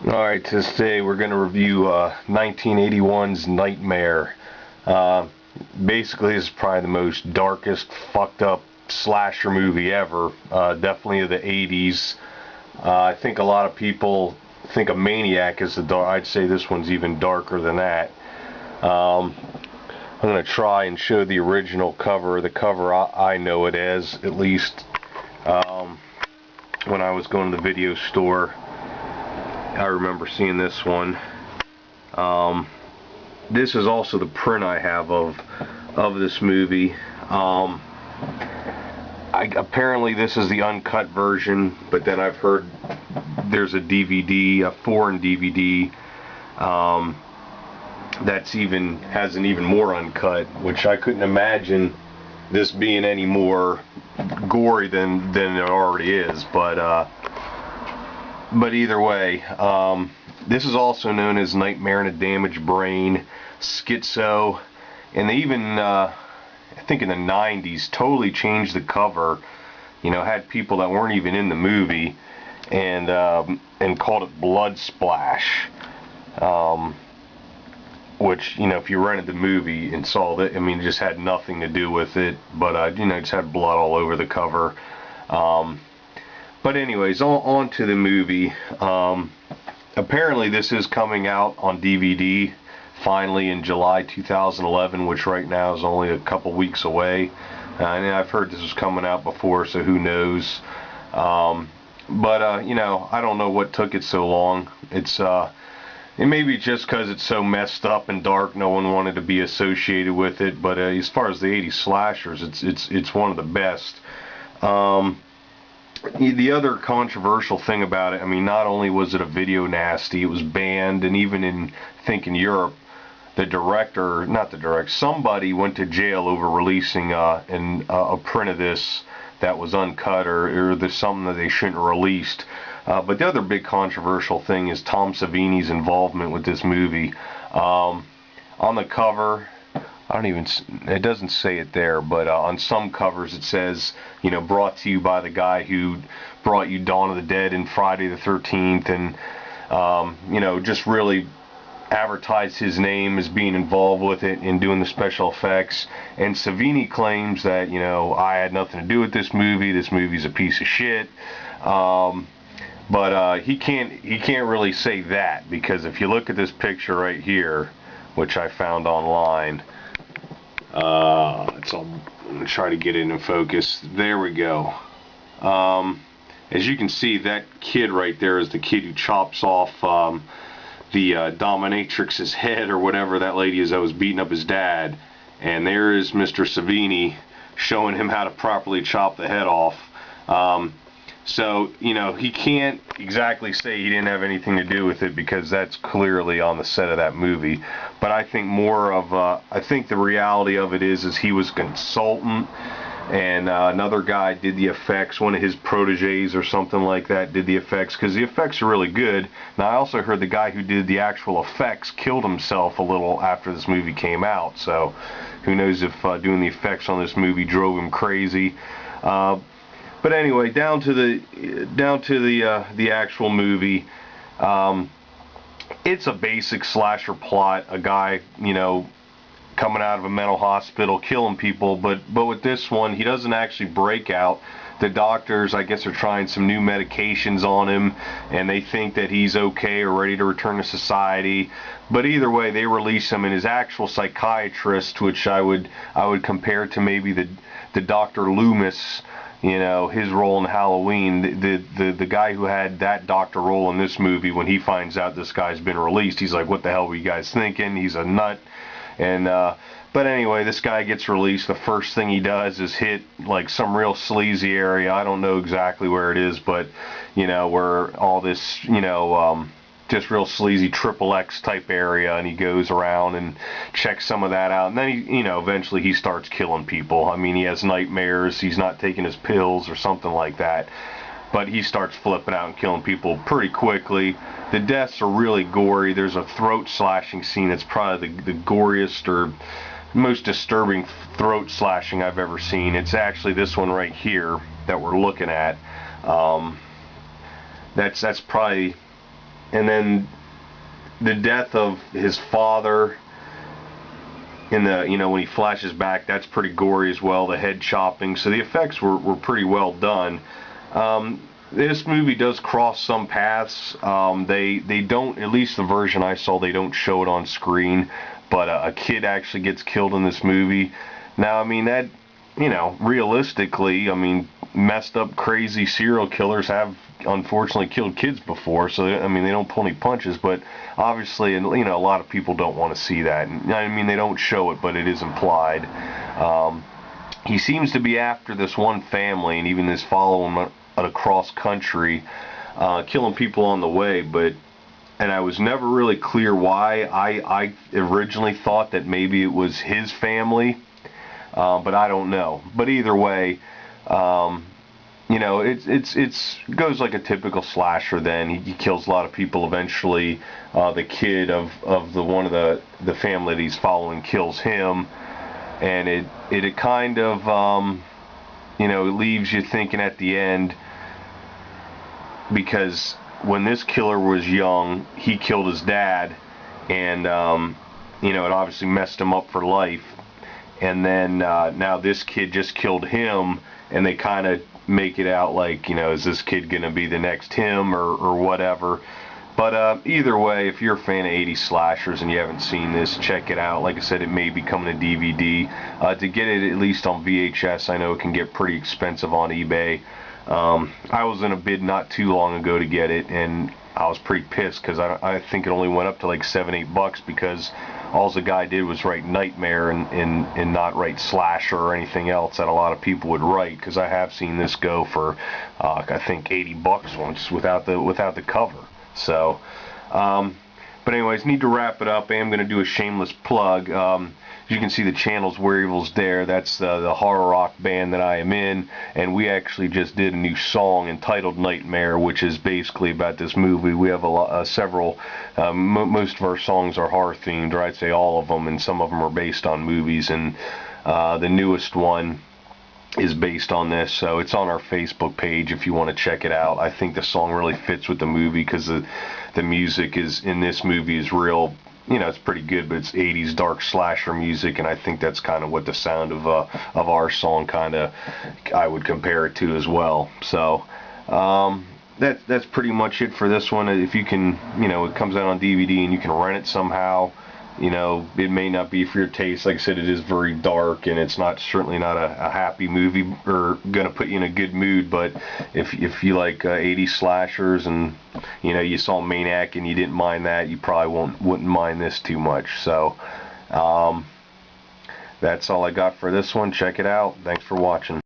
Alright, today we're going to review 1981's Nightmare. Uh, Basically, this is probably the most darkest, fucked up slasher movie ever. Definitely of the 80s. I think a lot of people think a Maniac is the dark. I'd say this one's even darker than that. I'm going to try and show the original cover, the cover I know it as, at least when I was going to the video store. I remember seeing this one. This is also the print I have of this movie. Apparently this is the uncut version, but then I've heard there's a DVD, a foreign DVD, that's has an even more uncut, which I couldn't imagine this being any more gory than it already is. But either way, this is also known as Nightmare in a Damaged Brain, Schizo, and they even, I think in the 90s, totally changed the cover. You know, had people that weren't even in the movie, and called it Blood Splash, which, you know, if you rented the movie and saw that, I mean, it just had nothing to do with it, but you know, it just had blood all over the cover. But anyways, on to the movie. Apparently this is coming out on DVD finally in July 2011, which right now is only a couple weeks away. And I've heard this was coming out before, so who knows. You know, I don't know what took it so long. It may be just because it's so messed up and dark, no one wanted to be associated with it. But as far as the 80s slashers, it's one of the best. The other controversial thing about it, I mean, not only was it a video nasty, it was banned, and even in, I think in Europe, somebody went to jail over releasing a print of this that was uncut, or there's something that they shouldn't have released. But the other big controversial thing is Tom Savini's involvement with this movie. On the cover, it doesn't say it there, but on some covers it says, you know, brought to you by the guy who brought you Dawn of the Dead and Friday the 13th, and you know, just really advertised his name as being involved with it and doing the special effects. And Savini claims that, you know, I had nothing to do with this movie's a piece of shit. But he can't really say that, because if you look at this picture right here, which I found online, I'm gonna try to get it in focus. There we go. As you can see, that kid right there is the kid who chops off the dominatrix's head, or whatever that lady is that was beating up his dad. And there is Mr. Savini showing him how to properly chop the head off. So, you know, he can't exactly say he didn't have anything to do with it, because that's clearly on the set of that movie. But I think I think the reality of it is he was a consultant, and another guy did the effects, one of his proteges or something like that did the effects, because the effects are really good. Now, I also heard the guy who did the actual effects killed himself a little after this movie came out, so who knows if doing the effects on this movie drove him crazy. But anyway, down to the actual movie. It's a basic slasher plot. A guy, you know, coming out of a mental hospital, killing people. But with this one, he doesn't actually break out. The doctors, I guess, are trying some new medications on him, and they think that he's okay or ready to return to society. But either way, they release him, and his actual psychiatrist, which I would compare to maybe the Dr. Loomis, you know, his role in Halloween. The guy who had that doctor role in this movie, when he finds out this guy's been released, he's like, what the hell were you guys thinking? He's a nut. And but anyway, this guy gets released. The first thing he does is hit like some real sleazy area. I don't know exactly where it is, but you know, where all this, you know, just real sleazy XXX type area, and he goes around and checks some of that out, and then he, you know, eventually he starts killing people. I mean, he has nightmares, he's not taking his pills or something like that, but he starts flipping out and killing people pretty quickly. The deaths are really gory. There's a throat slashing scene that's probably the goriest or most disturbing throat slashing I've ever seen. It's actually this one right here that we're looking at. That's probably and then the death of his father in the, when he flashes back, that's pretty gory as well, the head chopping. So the effects were pretty well done. This movie does cross some paths. They don't, at least the version I saw, they don't show it on screen, but a kid actually gets killed in this movie. Now, I mean, that, realistically, I mean, messed up, crazy serial killers have unfortunately killed kids before, so I mean, they don't pull any punches, but obviously, and a lot of people don't want to see that. And, I mean, they don't show it, but it is implied. He seems to be after this one family, and even this following across country, killing people on the way, and I was never really clear why. I originally thought that maybe it was his family, but I don't know. But either way, it's goes like a typical slasher. Then he kills a lot of people. Eventually, the kid of the one of the family that he's following kills him, and it kind of it leaves you thinking at the end, because when this killer was young, he killed his dad, and it obviously messed him up for life. And then now this kid just killed him, and they kind of make it out like, is this kid going to be the next him or whatever. But either way, if you're a fan of 80s slashers and you haven't seen this, check it out. Like I said, it may be coming to DVD. To get it at least on VHS, I know it can get pretty expensive on eBay. I was in a bid not too long ago to get it, and I was pretty pissed because I think it only went up to like $7-8 because all the guy did was write Nightmare and not write Slasher or anything else that a lot of people would write, because I have seen this go for I think $80 once without the cover. So but anyways, need to wrap it up. I am going to do a shameless plug. As you can see, the channel's Where Evil's Dare. That's the horror rock band that I am in, and we actually just did a new song entitled Nightmare, which is basically about this movie. We have several, most of our songs are horror themed, or I'd say all of them, and some of them are based on movies, and the newest one is based on this, so it's on our Facebook page if you want to check it out. I think the song really fits with the movie because the music is in this movie is real. It's pretty good, but it's 80s dark slasher music, and I think that's kind of what the sound of our song kind of I would compare it to as well. So that's pretty much it for this one. If you can, it comes out on DVD and you can rent it somehow. It may not be for your taste. Like I said, it is very dark, and it's certainly not a happy movie or gonna put you in a good mood. But if you like 80s slashers, and you saw Maniac and you didn't mind that, you probably wouldn't mind this too much. So that's all I got for this one. Check it out. Thanks for watching.